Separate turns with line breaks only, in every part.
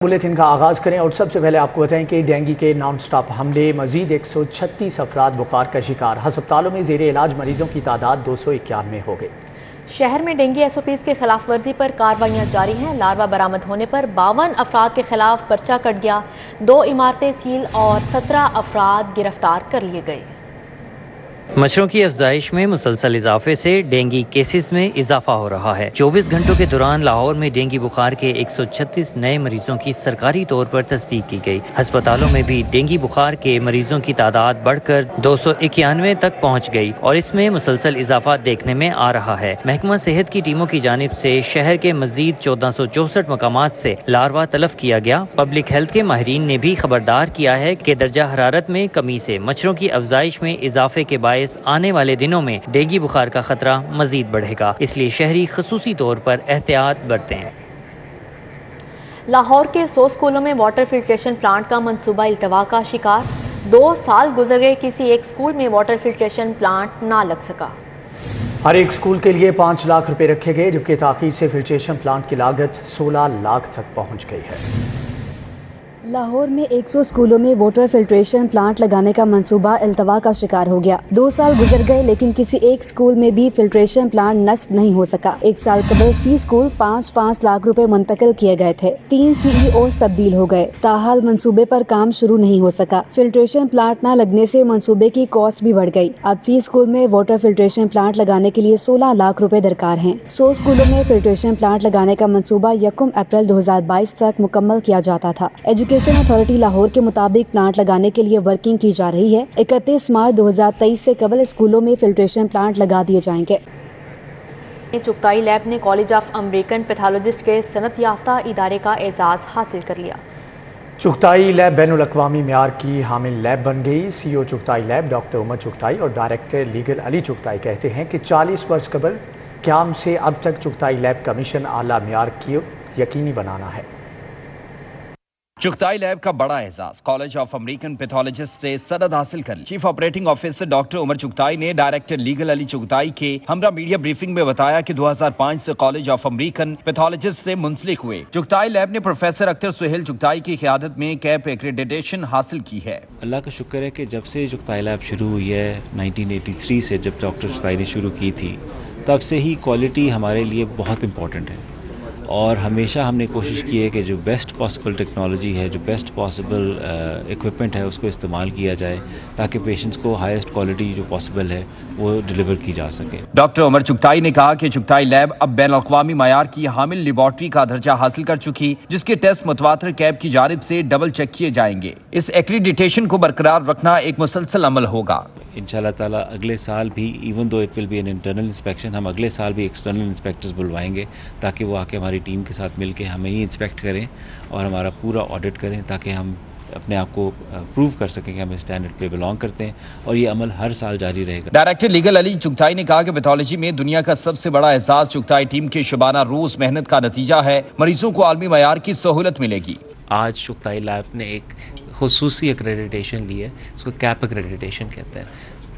Bulletin का आगाज़ करें और सबसे पहले आपको बताएं कि डेंगू के नॉन स्टॉप हमले मजीद 136 अफराद बुखार का शिकार। हस्पतालों में ज़ेर इलाज मरीजों की तादाद 291 हो गई।
शहर में डेंगू SOPs की खिलाफ वर्जी पर कार्रवाइयां जारी हैं। लार्वा बरामद होने पर 52 अफराद के खिलाफ पर्चा कट गया, 2 इमारतें सील और 17 अफराद गिरफ्तार कर लिए गए।
मच्छरों की अफजाइश में मुसलसल इजाफे से डेंगू केसेस में इजाफा हो रहा है। 24 घंटों के दौरान लाहौर में डेंगू बुखार के 136 नए मरीजों की सरकारी तौर पर तस्दीक की गई। अस्पतालों में भी डेंगू बुखार के मरीजों की तादाद बढ़कर 291 तक पहुँच गई और इसमें मुसलसल इजाफा देखने में आ रहा है। महकमा सेहत की टीमों की जानिब से शहर के मजीद 1464 मकामात से लार्वा तलफ किया गया। पब्लिक हेल्थ के माहिरीन ने भी खबरदार किया है कि दर्जा हरारत में कमी से मच्छरों की अफजाइश में इजाफे के बायस आने वाले दिनों में डेंगू बुखार का खतरा मजीद बढ़ेगा, इसलिए शहरी खसूसी तौर पर एहतियात बरतें।
लाहौर के 100 स्कूलों में वाटर फिल्ट्रेशन प्लांट का मंसूबा इल्तवा का शिकार। 2 साल गुजर गए, किसी एक स्कूल में वाटर फिल्ट्रेशन प्लांट ना लग सका।
हर एक स्कूल के लिए 5 लाख रुपए रखे गए, जबकि ताखीर से फिल्ट्रेशन प्लांट की लागत 16 लाख तक पहुंच गई है।
लाहौर में 100 स्कूलों में वाटर फिल्ट्रेशन प्लांट लगाने का मंसूबा इल्तवा का शिकार हो गया। 2 साल गुजर गए, लेकिन किसी एक स्कूल में भी फिल्ट्रेशन प्लांट नस्ब नहीं हो सका। 1 साल कबल फी स्कूल 5-5 लाख रुपए मुंतकिल किए गए थे। 3 CEOs तब्दील हो गए, ताहाल मंसूबे पर काम शुरू नहीं हो सका। फिल्ट्रेशन प्लांट न लगने से मंसूबे की कॉस्ट भी बढ़ गई। अब फी स्कूल में वाटर फिल्ट्रेशन प्लांट लगाने के लिए 16 लाख रुपए दरकार हैं। 100 स्कूलों में फिल्ट्रेशन प्लांट लगाने का मंसूबा 1 अप्रैल 2022 तक मुकम्मल किया जाता था। एजुकेशन अथॉरिटी लाहौर के मुताबिक प्लांट लगाने के लिए वर्किंग की जा रही है। 31 मार्च 2023 से कबल स्कूलों में फिल्ट्रेशन प्लांट लगा दिए जाएंगे।
चुगताई लैब ने कॉलेज ऑफ अमेरिकन पैथोलॉजिस्ट के सनत याफ्ता इदारे का एजाज़ हासिल कर लिया।
चुगताई लैब बैनुल अक़वामी मेयार की हामिल लैब बन गई। CEO Chughtai lab doctor Umar Chughtai और डायरेक्टर लीगल अली चुगताई कहते हैं कि 40 वर्ष कबल क़याम से अब तक चुगताई लैब का मिशन आला मेयार की यकीनी बनाना है।
चुगताई लैब का बड़ा एहसास, कॉलेज ऑफ अमेरिकन पैथोलॉजिस्ट से सनद हासिल कर। Chief operating officer doctor Umar Chughtai ने डायरेक्टर लीगल अली चुगताई के हमरा मीडिया ब्रीफिंग में बताया कि 2005 से कॉलेज ऑफ अमेरिकन पैथोलॉजिस्ट से मुंसलिक हुए। चुगताई लैब ने प्रोफेसर अख्तर सुहेल चुगताई की क़यादत में कैप एक्रेडिटेशन हासिल की है।
अल्लाह का शुक्र है कि जब से चुगताई लैब शुरू हुई है 1983 से, जब डॉक्टर चुगताई ने शुरू की थी, तब से ही क्वालिटी हमारे लिए बहुत इंपॉर्टेंट है और हमेशा हमने कोशिश की है कि जो बेस्ट पॉसिबल टेक्नोलॉजी है, जो बेस्ट पॉसिबल इक्विपमेंट है, उसको इस्तेमाल किया जाए ताकि पेशेंट्स को हाईएस्ट क्वालिटी जो पॉसिबल है वो डिलीवर की जा सके।
डॉक्टर उमर चुगताई ने कहा कि चुगताई लैब अब बैनुल-अक़वामी मयार की हामिल लेबॉर्ट्री का दर्जा हासिल कर चुकी, जिसके टेस्ट मुतवातिर कैब की जानिब से डबल चेक किए जाएंगे। इस एक्रीडिटेशन को बरकरार रखना एक मुसलसल अमल होगा।
इंशाल्लाह ताला अगले साल भी, even though it will be an internal inspection, हम अगले साल भी एक्सटर्नल इंस्पेक्टर्स बुलवाएंगे ताकि वो आके हमारी टीम के साथ मिलके हमें ही इंस्पेक्ट करें और हमारा पूरा ऑडिट करें, ताकि हम अपने आप को प्रूव कर सकें कि हम इस स्टैंडर्ड पे बिलोंग करते हैं और ये अमल हर साल जारी रहेगा।
डायरेक्टर लीगल अली चुगताई ने कहा कि पैथोलॉजी में दुनिया का सबसे बड़ा एहसास चुगताई टीम के शुबाना रोज मेहनत का नतीजा है। मरीजों को आलमी मयार की सहूलत मिलेगी।
आज चुगताई लैब ने एक खुसूसी एक्रेडिटेशन ली है, इसको कैप एक्रेडिटेशन कहते हैं।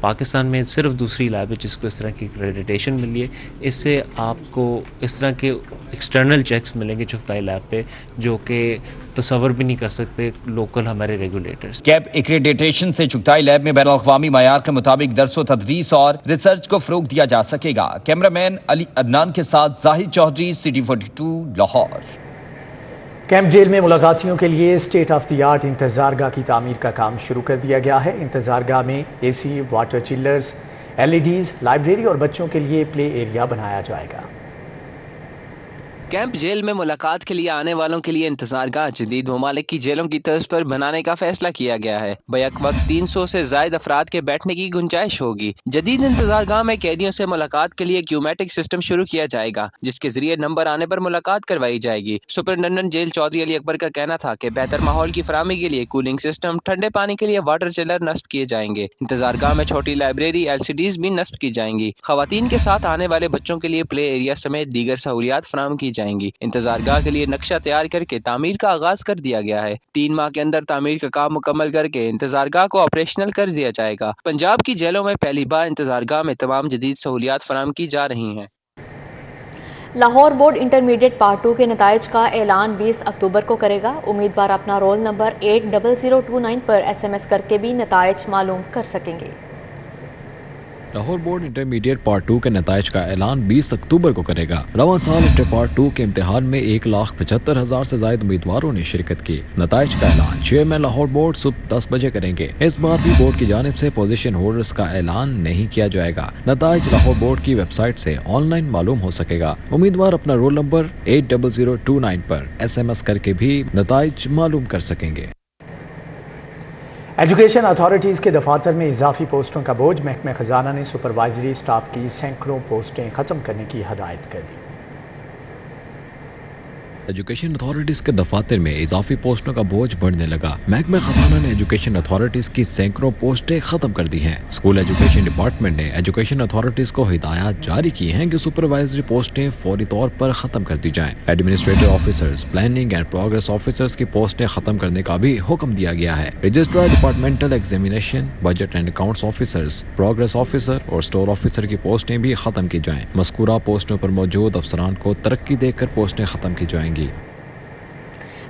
पाकिस्तान में सिर्फ दूसरी लैब है जिसको इस तरह की एक्रेडिटेशन मिली है। इससे आपको इस तरह के एक्सटर्नल चेक्स मिलेंगे चुगताई लैब पे, जो कि तसव्वुर भी नहीं कर सकते लोकल हमारे रेगुलेटर्स।
कैप एक्रेडिटेशन से चुगताई लैब में बैनुल-अक़वामी मयार के मुताबिक दरसो तदरीस और रिसर्च को फ़रोग़ दिया जा सकेगा। कैमरामैन अली अदनान के साथ Zahid Chaudhry, City 42 Lahore.
Camp jail में मुलाकातियों के लिए स्टेट ऑफ द आर्ट इंतज़ारगाह की तामीर का काम शुरू कर दिया गया है। इंतज़ारगाह में AC, water chillers, LEDs, library और बच्चों के लिए प्ले एरिया बनाया जाएगा।
कैंप जेल में मुलाकात के लिए आने वालों के लिए इंतज़ारगाह जदीद ममालिक की जेलों की तर्ज पर बनाने का फैसला किया गया है। बैक वक्त 300 से ज़ायद अफराद के बैठने की गुंजाइश होगी। जदीद इंतज़ारगाह में कैदियों से मुलाकात के लिए क्यूमेटिक सिस्टम शुरू किया जाएगा, जिसके जरिए नंबर आने पर मुलाकात करवाई जाएगी। सुपरिटेंडेंट जेल चौधरी अली अकबर का कहना था कि बेहतर माहौल की फराहमी के लिए कूलिंग सिस्टम, ठंडे पानी के लिए वाटर चिलर नस्ब किए जाएंगे। इंतज़ारगाह में छोटी लाइब्रेरी, LCDs भी नस्ब की जाएंगी। खवातीन के साथ आने वाले बच्चों के लिए प्ले एरिया समेत दीगर सहूलियात फराहम की जाएंगी। इंतज़ारगाह के लिए नक्शा तैयार करके तामीर का आगाज कर दिया गया है। 3 माह के अंदर तामीर का काम मुकम्मल करके इंतज़ारगाह को ऑपरेशनल कर दिया जाएगा। पंजाब की जेलों में पहली बार इंतज़ारगाह में तमाम जदीद सहूलियात फराहम की जा रही हैं।
लाहौर बोर्ड इंटरमीडिएट पार्ट 2 के नताइज का ऐलान 20 अक्टूबर को करेगा। उम्मीदवार अपना रोल नंबर 80029 पर SMS करके भी नताइज मालूम कर सकेंगे।
लाहौर बोर्ड इंटरमीडिएट पार्ट 2 के नताइज का ऐलान 20 अक्टूबर को करेगा। रवां साल इंटर पार्ट 2 के इम्तिहान में 1,75,000 से ज्यादा उम्मीदवारों ने शिरकत की। नताइज का ऐलान चेयरमैन लाहौर बोर्ड सुबह 10 बजे करेंगे। इस बार भी बोर्ड की जानिब से पोजीशन होल्डर्स का ऐलान नहीं किया जाएगा। नताइज लाहौर बोर्ड की वेबसाइट से ऑनलाइन मालूम हो सकेगा। उम्मीदवार अपना रोल नंबर 80029 पर SMS करके भी नताइज मालूम कर सकेंगे।
एजुकेशन अथॉरिटीज़ के दफातर में इजाफी पोस्टों का बोझ। महकमे खजाना ने सुपरवाइजरी स्टाफ की सैकड़ों पोस्टें ख़त्म करने की हदायत कर दी।
एजुकेशन अथॉरिटीज़ के दफातर में इजाफी पोस्टों का बोझ बढ़ने लगा। महकमे खजाना ने एजुकेशन अथॉरिटीज़ की सैकड़ों पोस्टें खत्म कर दी हैं। स्कूल एजुकेशन डिपार्टमेंट ने एजुकेशन अथॉरिटीज़ को हिदायत जारी की हैं कि सुपरवाइजरी पोस्टें फौरी तौर पर खत्म कर दी जाएं। Administrative officers, planning and progress officers की पोस्टें खत्म करने का भी हुक्म दिया गया है। Registrar departmental examination, budget and accounts officers, progress officer और स्टोर ऑफिसर की पोस्टें भी खत्म की जाएं। मज़कूरा पोस्टों पर मौजूद अफसरान को तरक्की देकर पोस्टें खत्म की जाएंगी।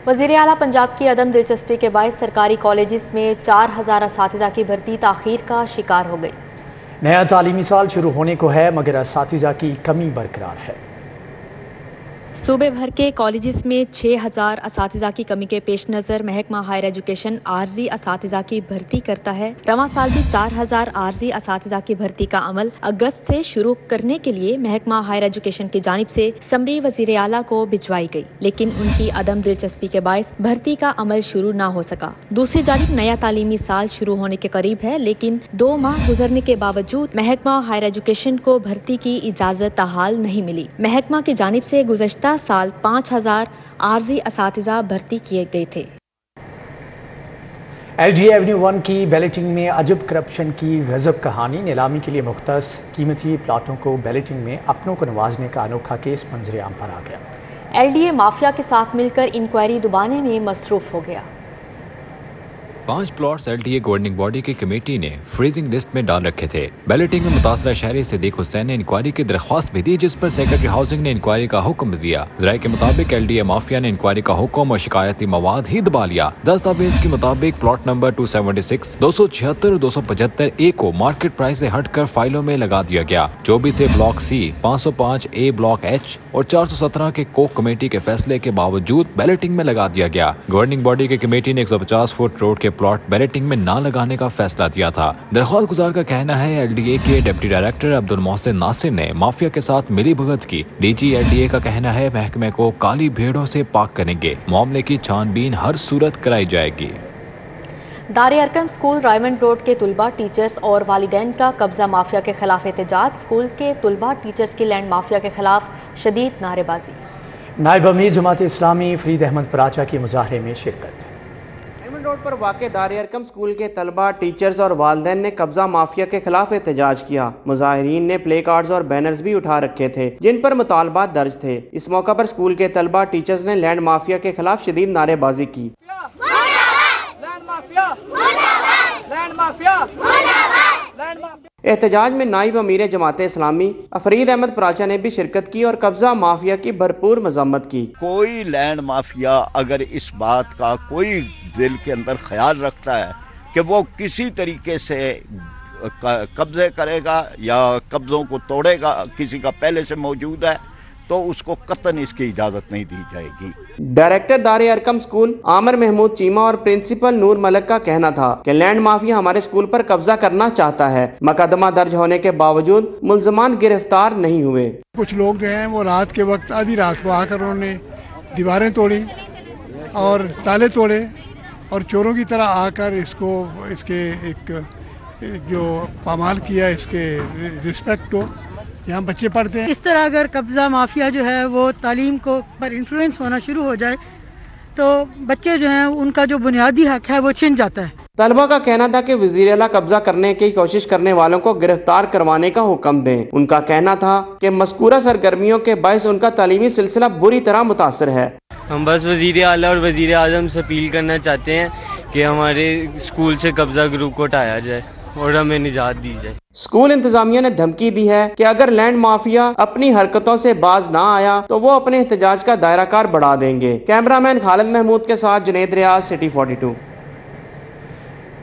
वज़ीर आला पंजाब की अदम दिलचस्पी के बायस सरकारी कॉलेजेस में 4000 असातिज़ा की भर्ती ताख़ीर का शिकार हो गई।
नया तालीमी साल शुरू होने को है मगर असातिज़ा की कमी बरकरार है।
सूबे भर के कॉलेजेस में 6000 असातिज़ा की कमी के पेश नज़र महकमा हायर एजुकेशन आर्जी असातिज़ा की भर्ती करता है। रवां साल भी 4000 आर्जी असातिज़ा की भर्ती का अमल अगस्त से शुरू करने के लिए महकमा हायर एजुकेशन की जानिब से समरी वज़ीर आला को भिजवाई गई, लेकिन उनकी अदम दिलचस्पी के बायस भर्ती का अमल शुरू न हो सका। दूसरी जानिब नया तालीमी साल शुरू होने के करीब है, लेकिन 2 माह गुजरने के बावजूद महकमा हायर एजुकेशन को भर्ती की इजाज़त ताहाल नहीं मिली। महकमा की जानिब से गुज़श्ता साल 5000 आर्जी असातिज़ा भर्ती किए गए थे।
LGA एवेन्यू 1 की बैलेटिंग में अजब करप्शन की गजब कहानी। नीलामी के लिए मुख्तस कीमती प्लाटों को बैलेटिंग में अपनों को नवाजने का अनोखा केस मंजरे आम पर आ गया।
LDA माफिया के साथ मिलकर इंक्वायरी दुबाने में मसरूफ हो गया।
5 प्लॉट्स LDA गवर्निंग बॉडी की कमेटी ने फ्रीजिंग लिस्ट में डाल रखे थे। बैलेटिंग में मुतासरा शहरी सिद्दीक हुसैन ने इंक्वायरी की दरख्वास्त भी दी, जिस पर सेक्रेटरी हाउसिंग ने इंक्वायरी का हुक्म दिया। जराये के मुताबिक LDA माफिया ने इंक्वायरी का हुक्म और शिकायती मवाद ही दबा लिया। दस्तावेज के मुताबिक प्लॉट नंबर 276, 276 और 275 ए को मार्केट प्राइस से हटकर फाइलों में लगा दिया गया। 24 ए ब्लॉक C, 505 ए ब्लॉक H और 417 के कोक कमेटी के फैसले के बावजूद बैलेटिंग में लगा दिया गया। गवर्निंग बॉडी की कमेटी ने 150 फुट रोड के प्लॉट बैलेटिंग में ना लगाने का फैसला दिया था। दरख्वास्त गुजार का कहना है LDA के डिप्टी डायरेक्टर अब्दुल मोहसिन नासिर ने माफिया के साथ मिली भगत की। DG LDA का कहना है महकमे को काली भेड़ों से पाक करेंगे। मामले की छानबीन हर सूरत कराई जाएगी।
दारे अरकम स्कूल रायमंड रोड के तुलबा, टीचर्स और वालिदैन का कब्जा माफिया के खिलाफ एहतजाज। स्कूल के तुलबा टीचर्स की लैंड माफिया के खिलाफ शदीद नारेबाजी।
नायब अमीर जमात इस्लामी फरीद अहमद पराचा की मुजाहरे में शिरकत।
रायमंड रोड पर वाक़े दारे अरकम स्कूल के तलबा, टीचर्स और वालिदैन ने कब्जा माफिया के खिलाफ एहतजाज किया। मुजाहिरीन ने प्ले कार्ड्स और बैनर्स भी उठा रखे थे जिन पर मुतालबात दर्ज थे। इस मौका पर स्कूल के तलबा, टीचर्स ने लैंड माफिया के खिलाफ शदीद नारेबाजी की। एहतजाज में नाइब अमीर जमात इस्लामी फरीद अहमद पराचा ने भी शिरकत की और कब्जा माफिया की भरपूर मजम्मत की।
कोई लैंड माफिया अगर इस बात का कोई दिल के अंदर ख्याल रखता है कि वो किसी तरीके से कब्जे करेगा या कब्जों को तोड़ेगा, किसी का पहले से मौजूद है, तो उसको कतन इसकी इजाजत नहीं दी जाएगी।
डायरेक्टर दारे अरकम स्कूल आमिर महमूद चीमा और प्रिंसिपल नूर मलक का कहना था कि लैंड माफिया हमारे स्कूल पर कब्जा करना चाहता है। मुकदमा दर्ज होने के बावजूद मुल्जमान गिरफ्तार नहीं हुए।
कुछ लोग जो हैं वो रात के वक्त आधी रात को आकर उन्होंने दीवारें तोड़ी और ताले तोड़े और चोरों की तरह आकर इसके एक जो पामाल किया, इसके रिस्पेक्ट को। यहाँ बच्चे पढ़ते हैं।
इस तरह अगर कब्जा माफिया जो है वो तालीम को पर इन्फ्लुएंस होना शुरू हो जाए तो बच्चे जो हैं उनका जो बुनियादी हक है वो छिन जाता है।
तलबा का कहना था कि वज़ीर आला कब्जा करने की कोशिश करने वालों को गिरफ्तार करवाने का हुक्म दें। उनका कहना था कि मज़कूरा सरगर्मियों के बायस उनका तालीमी सिलसिला बुरी तरह मुतासर है।
हम बस वज़ीर आला और वज़ीर आज़म से अपील करना चाहते हैं कि हमारे स्कूल से कब्जा ग्रुप को हटाया जाए। और हमें निजात दी जाए।
स्कूल इंतजामिया ने धमकी दी है कि अगर लैंड माफिया अपनी हरकतों से बाज ना आया तो वो अपने एहतजाज का दायरा कार बढ़ा देंगे। कैमरामैन खालिद महमूद के साथ जुनैद रियाज, सिटी 42।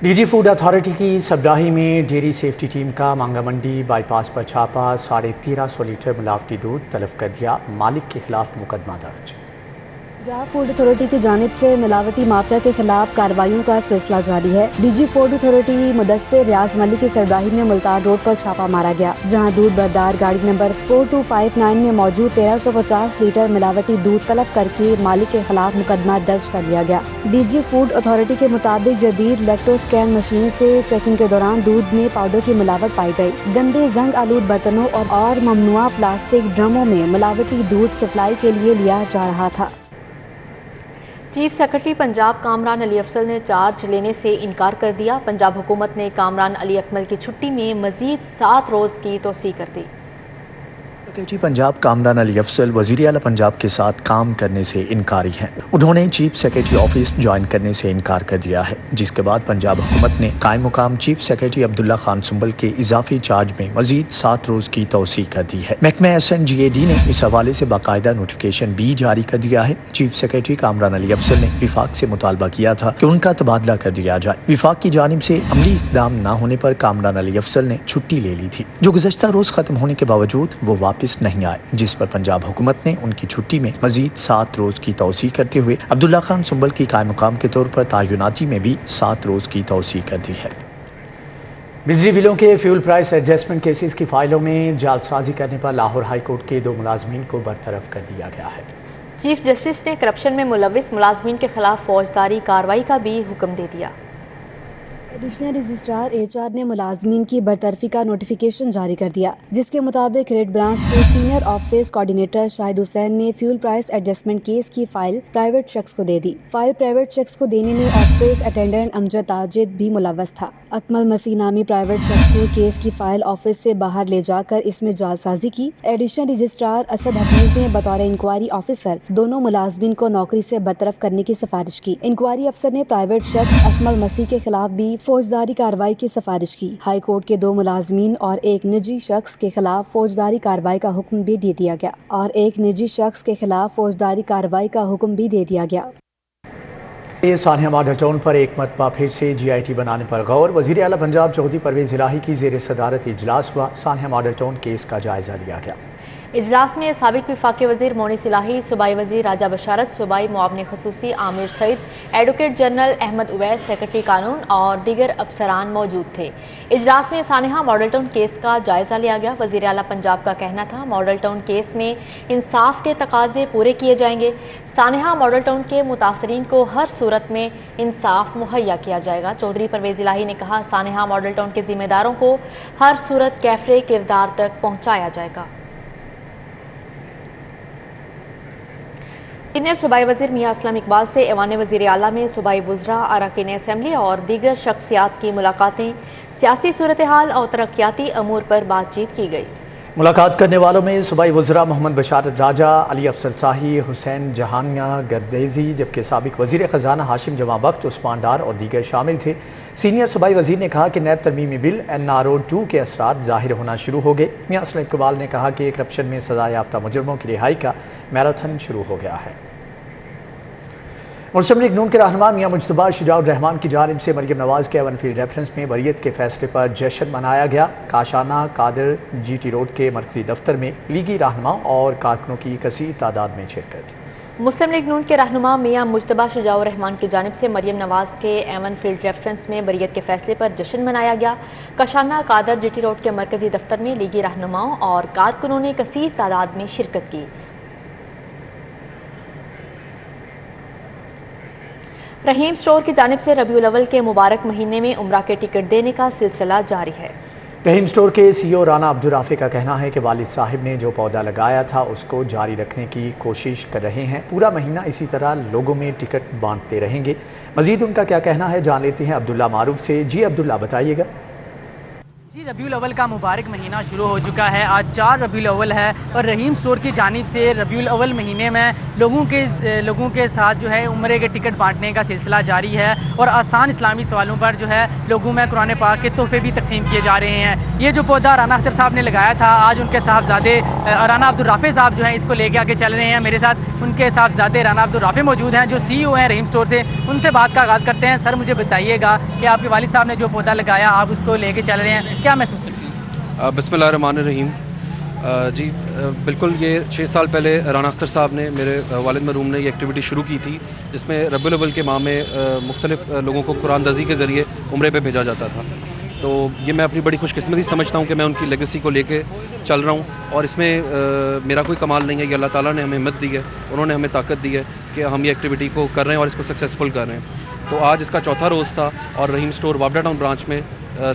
डीजी फूड अथॉरिटी की सरबराही में डेयरी सेफ्टी टीम का मांगा मंडी बाईपास पर छापा, 1350 लीटर मिलावटी दूध तलब कर दिया, मालिक के खिलाफ मुकदमा दर्ज।
पंजाब फूड अथॉरिटी की जानिब से मिलावटी माफिया के खिलाफ कार्रवाइयों का सिलसिला जारी है। डीजी फूड अथॉरिटी मुदस्सिर रियाज मलिक की सरबराही में मुल्तान रोड पर छापा मारा गया, जहां दूध बरदार गाड़ी नंबर 4259 में मौजूद 1350 लीटर मिलावटी दूध तलब करके मालिक के खिलाफ मुकदमा दर्ज कर लिया गया। डीजी फूड अथॉरिटी के मुताबिक जदीद इलेक्ट्रो स्कैन मशीन से चेकिंग के दौरान दूध में पाउडर की मिलावट पाई गई। गंदे जंग आलूद बर्तनों और ममनुआ प्लास्टिक ड्रमों में मिलावटी दूध सप्लाई के लिए लिया जा रहा था।
चीफ सेक्रेटरी पंजाब कामरान अली अफसल ने चार्ज लेने से इनकार कर दिया। पंजाब हुकूमत ने कामरान अली अकमल की छुट्टी में मजीद 7 रोज़ की तोसी कर दी।
सेक्रेटरी पंजाब कामरान अली अफसल वज़ीर आला पंजाब के साथ काम करने से इनकारी हैं। उन्होंने चीफ सेक्रेटरी ऑफिस ज्वाइन करने से इनकार कर दिया है, जिसके बाद पंजाब हुकूमत ने कायम मुकाम चीफ सेक्रेटरी अब्दुल्ला खान सुंबल के इजाफी चार्ज में मजीद 7 रोज़ की तोसी कर दी है। महकमा SNGAD ने इस हवाले से बाकायदा नोटिफिकेशन भी जारी कर दिया है। चीफ सेक्रेटरी कामरान अली अफसल ने विफाक से मुतालबा किया था कि उनका तबादला कर दिया जाए। विफाक की जानिब से अमली इक़दाम न होने पर कामरान अली अफसल ने छुट्टी ले ली थी, जो गुज़श्ता रोज़ खत्म होने के बावजूद वो वापस नहीं आए, जिस पर पंजाब हुकूमत ने उनकी छुट्टी में मजीद 7 रोज की तोसी करते हुए अब्दुल्ला खान सुंबल की कायम मुकाम के तौर पर तायुनाती में भी 7 रोज की तोसी कर दी है। बिजली बिलों के फ्यूल प्राइस एडजस्टमेंट केसेस की फाइलों में जालसाजी करने पर लाहौर हाई कोर्ट के 2 मुलाजमीन को बरतरफ कर दिया गया है।
चीफ जस्टिस ने करप्शन में मुलविस मुलाजमीन के खिलाफ फौजदारी कार्रवाई का भी हुक्म दे दिया।
एडिशनल रजिस्ट्रार HR ने मुलाजमीन की बरतरफी का नोटिफिकेशन जारी कर दिया, जिसके मुताबिक रेड ब्रांच के senior office coordinator Shahid Hussain ने फ्यूल प्राइस एडजस्टमेंट केस की फाइल प्राइवेट शख्स को दे दी। फाइल प्राइवेट शख्स को देने में ऑफिस अटेंडेंट अमजद ताजिद भी मुलव्वस था। अकमल मसीह नामी प्राइवेट शख्स ने केस की फाइल ऑफिस से बाहर ले जाकर इसमें जालसाजी की। एडिशनल रजिस्ट्रार असद हफीज ने बतौर इंक्वायरी ऑफिसर दोनों मुलाजमीन को नौकरी से बरतरफ करने की सिफारिश की। इंक्वायरी अफसर ने प्राइवेट शख्स अकमल मसीह के खिलाफ भी फौजदारी कार्रवाई की सिफारिश की। हाई कोर्ट के 2 मुलाजमीन और एक निजी शख्स के खिलाफ फौजदारी कार्रवाई का हुक्म भी दे दिया गया
सानिया मॉडल टाउन पर एक मरतबा फिर से GIT बनाने पर गौर। वज़ीर आला पंजाब चौधरी परवेज़ इलाही की ज़ेर सदारत इजलास हुआ। सानिया मॉडल टाउन केस का जायजा लिया गया।
इजलास में साबिक वफाकी वज़ीर मोनिस इलाही, सूबाई वज़ीर राजा बशारत, सूबाई मुआविन ख़ुसूसी Amir Saeed, advocate general Ahmad Uwais, secretary कानून और दीगर अफसरान मौजूद थे। इजलास में सानिया मॉडल टाउन केस का जायजा लिया गया। वज़ीर आला पंजाब का कहना था मॉडल टाउन केस में इंसाफ के तकाजे पूरे किए जाएंगे। सानिया मॉडल टाउन के मुतासरीन को हर सूरत में इंसाफ मुहैया किया जाएगा। चौधरी परवेज़ इलाही ने कहा सानिया मॉडल टाउन के जिम्मेदारों को हर सूरत कैफरे किरदार तक पहुँचाया जाएगा। सीनियर सूबाई वज़ीर मियां असलम इकबाल से ऐवान वज़ीर आला में सूबाई वज़रा, अरकान असम्बली और दीगर शख्सियात की मुलाकातें, सियासी सूरत हाल और तरक्याती अमूर पर बातचीत की गई।
मुलाकात करने वालों में सूबाई वज़रा मोहम्मद बशारत राजा, अली अफसल शाही, हुसैन जहानिया गर्देजी, जबकि साबिक वज़ीर ख़जाना हाशिम जवां बख्त, उस्मान डार और दीगर शामिल थे। सीनियर सूबाई वज़ीर ने कहा कि नैब तरमीमी बिल NRO 2 के असरात ज़ाहिर होना शुरू हो गए। मियां असलम इकबाल ने कहा कि करप्शन में सज़ा याफ्ता मुजरमों की रिहाई का मैराथन शुरू हो गया है। मुस्लिम लीग नून के रहनुमा मियां मुज्तबा शुजाउर रहमान की जानिब से मरियम नवाज के एवनफील्ड रेफरेंस में बरियत के फैसले पर जश्न मनाया गया। काशाना कादर GT रोड के मरकजी दफ्तर में लीगी रहनुमाओं और कारकुनों की कसीर तादाद में शिरकत।
मुस्लिम लीग नून के रहनुमा मियां मुज्तबा शुजाउर रहमान की जानिब से मरियम नवाज के एवनफील्ड रेफरेंस में बरियत के फैसले पर जश्न मनाया गया। काशाना कादर GT रोड के मरकजी दफ्तर में लीगी रहनुमाओं और कारकुनों ने कसीर तादाद में शिरकत की। रहीम स्टोर की जानिब से रबीउल अव्वल के मुबारक महीने में उम्रा के टिकट देने का सिलसिला जारी है।
रहीम स्टोर के CEO राना अब्दुल राफे का कहना है कि वालिद साहिब ने जो पौधा लगाया था उसको जारी रखने की कोशिश कर रहे हैं। पूरा महीना इसी तरह लोगों में टिकट बांटते रहेंगे। मजीद उनका क्या कहना है जान लेते हैं अब्दुल्ला मारूफ से। जी अब्दुल्ला, बताइएगा।
جی ربیع الاول کا مبارک مہینہ شروع ہو چکا ہے. آج 4 ربیع الاول ہے اور رحیم اسٹور کی جانب سے ربیع الاول مہینے میں لوگوں کے ساتھ جو ہے عمرے کے ٹکٹ بانٹنے کا سلسلہ جاری ہے اور آسان اسلامی سوالوں پر جو ہے لوگوں میں قرآن پاک کے تحفے بھی تقسیم کیے جا رہے ہیں. یہ جو پودا رانا اختر صاحب نے لگایا تھا, آج ان کے صاحبزادے رانا عبدالرافع صاحب جو ہیں اس کو لے کے آگے چل رہے ہیں. میرے ساتھ ان کے صاحبزادے رانا عبدالرافع موجود ہیں جو CEO ہیں رحیم اسٹور سے. ان سے بات کا آغاز کرتے ہیں. سر مجھے بتائیے گا کہ آپ کے والد صاحب نے جو پودا لگایا آپ اس کو لے کے چل رہے ہیں, کیا محسوس کرتے ہیں؟
بسم اللہ الرحمن الرحیم. جی بالکل, یہ 6 سال پہلے رانا اختر صاحب نے, میرے والد مرحوم نے یہ ایکٹیویٹی شروع کی تھی جس میں ربیع الاول کے ماہ میں مختلف لوگوں کو قرآن دازی کے ذریعے عمرے پہ بھیجا جاتا تھا. تو یہ میں اپنی بڑی خوش قسمتی سمجھتا ہوں کہ میں ان کی لیگیسی کو لے کے چل رہا ہوں اور اس میں میرا کوئی کمال نہیں ہے. یہ اللہ تعالیٰ نے ہمیں ہمت دی ہے, انہوں نے ہمیں طاقت دی ہے کہ ہم یہ ایکٹیویٹی کو کر رہے ہیں اور اس کو سکسیزفل کر رہے ہیں. تو آج اس کا 4تھا روز تھا اور رحیم اسٹور وابڈا ٹاؤن برانچ میں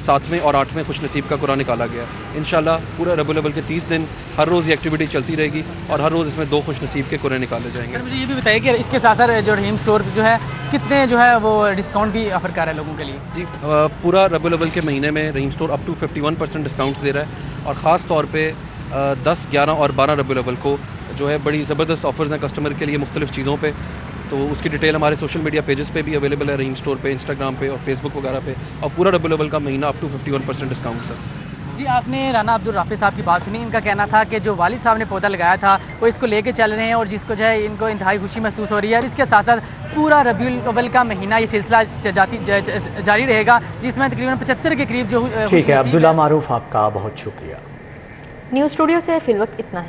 7ویں اور 8ویں خوش نصیب کا قرآن نکالا گیا. انشاءاللہ پورا ربیع الاول کے 30 دن ہر روز یہ ایکٹیویٹی چلتی رہے گی اور ہر روز اس میں 2 خوش نصیب کے قرآن نکالے جائیں گے.
سر مجھے یہ بھی بتائیے کہ اس کے ساتھ ساتھ جو رحیم اسٹور جو ہے کتنے جو ہے وہ ڈسکاؤنٹ بھی آفر کر رہا ہے لوگوں کے لیے؟
جی پورا ربیع الاول کے مہینے میں رحیم اسٹور اپ ٹو 51% ڈسکاؤنٹس دے رہا ہے اور خاص طور پہ 10, 11 اور 12 ربیع الاول کو جو ہے بڑی زبردست آفرز ہیں کسٹمر کے لیے مختلف چیزوں پہ. تو اس کی ڈیٹیل ہمارے سوشل میڈیا پیجز پہ بھی اویلیبل ہے, رحیم اسٹور پہ, انسٹاگرام پہ اور فیس بک وغیرہ پہ. اور پورا ربیع الاول کا مہینہ اپ ٹو 51% ڈسکاؤنٹس ہے.
جی آپ نے رانا عبدالرافع صاحب کی بات سنی. ان کا کہنا تھا کہ جو والد صاحب نے پودا لگایا تھا وہ اس کو لے کے چل رہے ہیں اور جس کو جو ہے ان کو انتہائی خوشی محسوس ہو رہی ہے. اور اس کے ساتھ ساتھ پورا ربیع الاول کا مہینہ یہ سلسلہ جاری رہے گا جس میں تقریباً 75 کے قریب جو
ٹھیک ہے. عبداللہ معروف آپ کا بہت شکریہ.
نیوز اسٹوڈیو سے فی الوقت اتنا ہی.